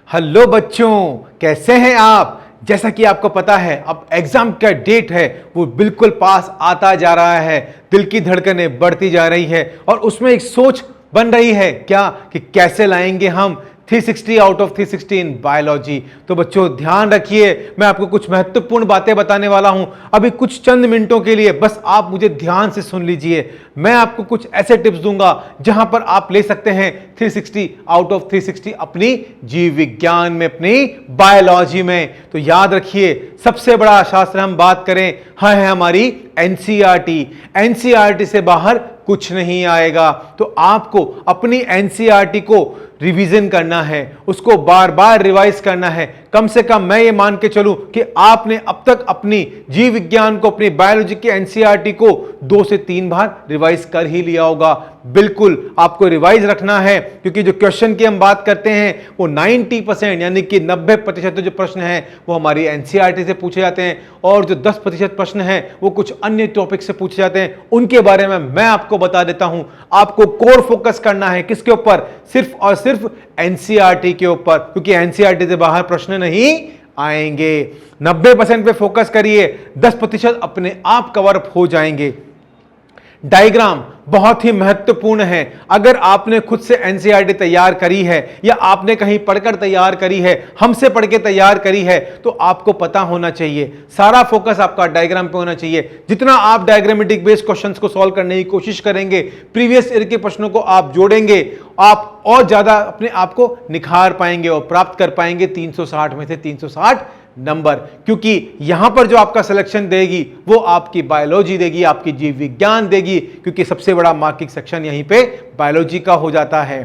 Hello बच्चों, कैसे हैं आप। जैसा कि आपको पता है अब एग्जाम का डेट है वो बिल्कुल पास आता जा रहा है। दिल की धड़कनें बढ़ती जा रही है और उसमें एक सोच बन रही है क्या कि कैसे लाएंगे हम 360 आउट ऑफ 360 इन बायोलॉजी। तो बच्चों ध्यान रखिए, मैं आपको कुछ महत्वपूर्ण बातें बताने वाला हूं अभी कुछ चंद मिनटों के लिए, बस आप मुझे ध्यान से सुन लीजिए। मैं आपको कुछ ऐसे टिप्स दूंगा जहां पर आप ले सकते हैं 360 आउट ऑफ 360 अपनी जीव विज्ञान में, अपनी बायोलॉजी में। तो याद रखिए, सबसे बड़ा शास्त्र हम बात करें है हमारी एनसीईआरटी। एनसीईआरटी से बाहर कुछ नहीं आएगा। तो आपको अपनी एनसीईआरटी को रिवीजन करना है, उसको बार बार रिवाइज करना है। कम से कम मैं ये मान के चलूं कि आपने अब तक अपनी जीव विज्ञान को, अपनी बायोलॉजी की एनसीईआरटी को 2 से 3 बार रिवाइज कर ही लिया होगा। बिल्कुल आपको रिवाइज रखना है, क्योंकि जो क्वेश्चन की हम बात करते हैं वो 90% यानी कि 90% जो प्रश्न हैं वो हमारी एनसीईआरटी से पूछे जाते हैं, और जो 10% प्रश्न हैं वो कुछ अन्य टॉपिक से पूछे जाते हैं। उनके बारे में मैं आपको बता देता हूं। आपको कोर फोकस करना है किसके ऊपर? सिर्फ और सिर्फ एनसीईआरटी के ऊपर, क्योंकि एनसीईआरटी से बाहर प्रश्न नहीं आएंगे। 90% पे फोकस करिए, 10% अपने आप कवर अप हो जाएंगे। डायग्राम बहुत ही महत्वपूर्ण है। अगर आपने खुद से एनसीईआरटी तैयार करी है या आपने कहीं पढ़कर तैयार करी है, हमसे पढ़ के तैयार करी है, तो आपको पता होना चाहिए, सारा फोकस आपका डायग्राम पे होना चाहिए। जितना आप डायग्रामेटिक बेस्ड क्वेश्चंस को सॉल्व करने की कोशिश करेंगे, प्रीवियस ईयर के प्रश्नों को आप जोड़ेंगे, आप और ज्यादा अपने आप को निखार पाएंगे और प्राप्त कर पाएंगे 360 में से 360 नंबर। क्योंकि यहां पर जो आपका सिलेक्शन देगी वो आपकी बायोलॉजी देगी, आपकी जीव विज्ञान देगी, क्योंकि सबसे बड़ा मार्किंग सेक्शन यहीं पे बायोलॉजी का हो जाता है।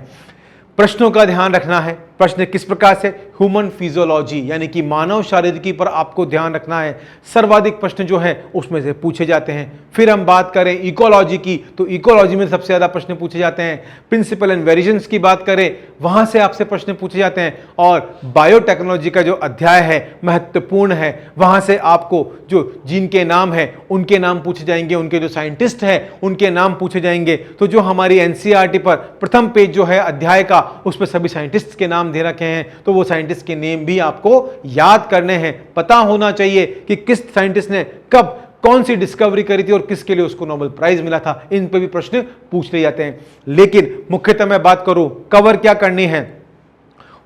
प्रश्नों का ध्यान रखना है। प्रश्न किस प्रकार से? ह्यूमन फिजियोलॉजी यानी कि मानव शारीरिकी पर आपको ध्यान रखना है। सर्वाधिक प्रश्न जो है उसमें से पूछे जाते हैं। फिर हम बात करें इकोलॉजी की, तो इकोलॉजी में सबसे ज्यादा प्रश्न पूछे जाते हैं। प्रिंसिपल एंड वेरिएशंस की बात करें, वहां से आपसे प्रश्न पूछे जाते हैं। और बायोटेक्नोलॉजी का जो अध्याय है महत्वपूर्ण है, वहां से आपको जो जीन के नाम है उनके नाम पूछे जाएंगे, उनके जो साइंटिस्ट हैं उनके नाम पूछे जाएंगे। तो जो हमारी एनसीईआरटी पर प्रथम पेज जो है अध्याय का, उस पर सभी साइंटिस्ट के नाम दे रखे हैं, तो वो साइंटिस्ट के नेम भी आपको याद करने हैं। पता होना चाहिए कि किस साइंटिस्ट ने कब कौन सी डिस्कवरी करी थी और किसके लिए उसको नोबेल प्राइज मिला था। इन पे भी प्रश्न पूछ लिए जाते हैं। लेकिन मुख्यतः मैं बात करूं कवर क्या करनी है,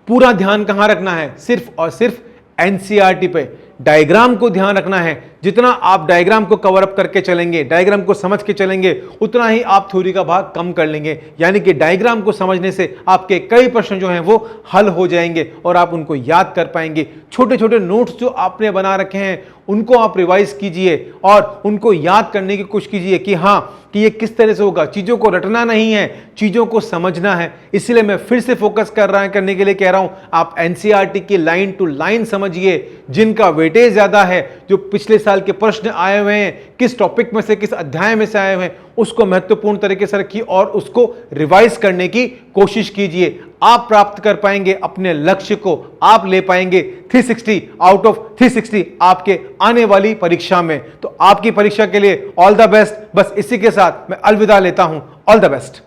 पूरा ध्यान कहां रखना है? सिर्फ और सिर्फ एनसीईआरटी पे। डायग्राम को ध्यान रखना है। जितना आप डायग्राम को कवर अप करके चलेंगे, डायग्राम को समझ के चलेंगे, उतना ही आप थ्योरी का भाग कम कर लेंगे। यानी कि डायग्राम को समझने से आपके कई प्रश्न जो हैं वो हल हो जाएंगे और आप उनको याद कर पाएंगे। छोटे छोटे नोट्स जो आपने बना रखे हैं उनको आप रिवाइज कीजिए और उनको याद करने की कोशिश कीजिए कि हाँ कि ये किस तरह से होगा। चीजों को रटना नहीं है, चीजों को समझना है। इसलिए मैं फिर से फोकस करने के लिए कह रहा हूं, आप एनसीईआरटी की लाइन टू लाइन समझिए। जिनका वेटेज ज्यादा है, जो पिछले साल के प्रश्न आए हुए हैं, किस टॉपिक में से, किस अध्याय में से आए हुए हैं, उसको महत्वपूर्ण तरीके से रखिए और उसको रिवाइज करने की कोशिश कीजिए। आप प्राप्त कर पाएंगे अपने लक्ष्य को, आप ले पाएंगे 360 आउट ऑफ 360 आपके आने वाली परीक्षा में। तो आपकी परीक्षा के लिए ऑल द बेस्ट। बस इसी के साथ मैं अलविदा लेता हूं। All the best.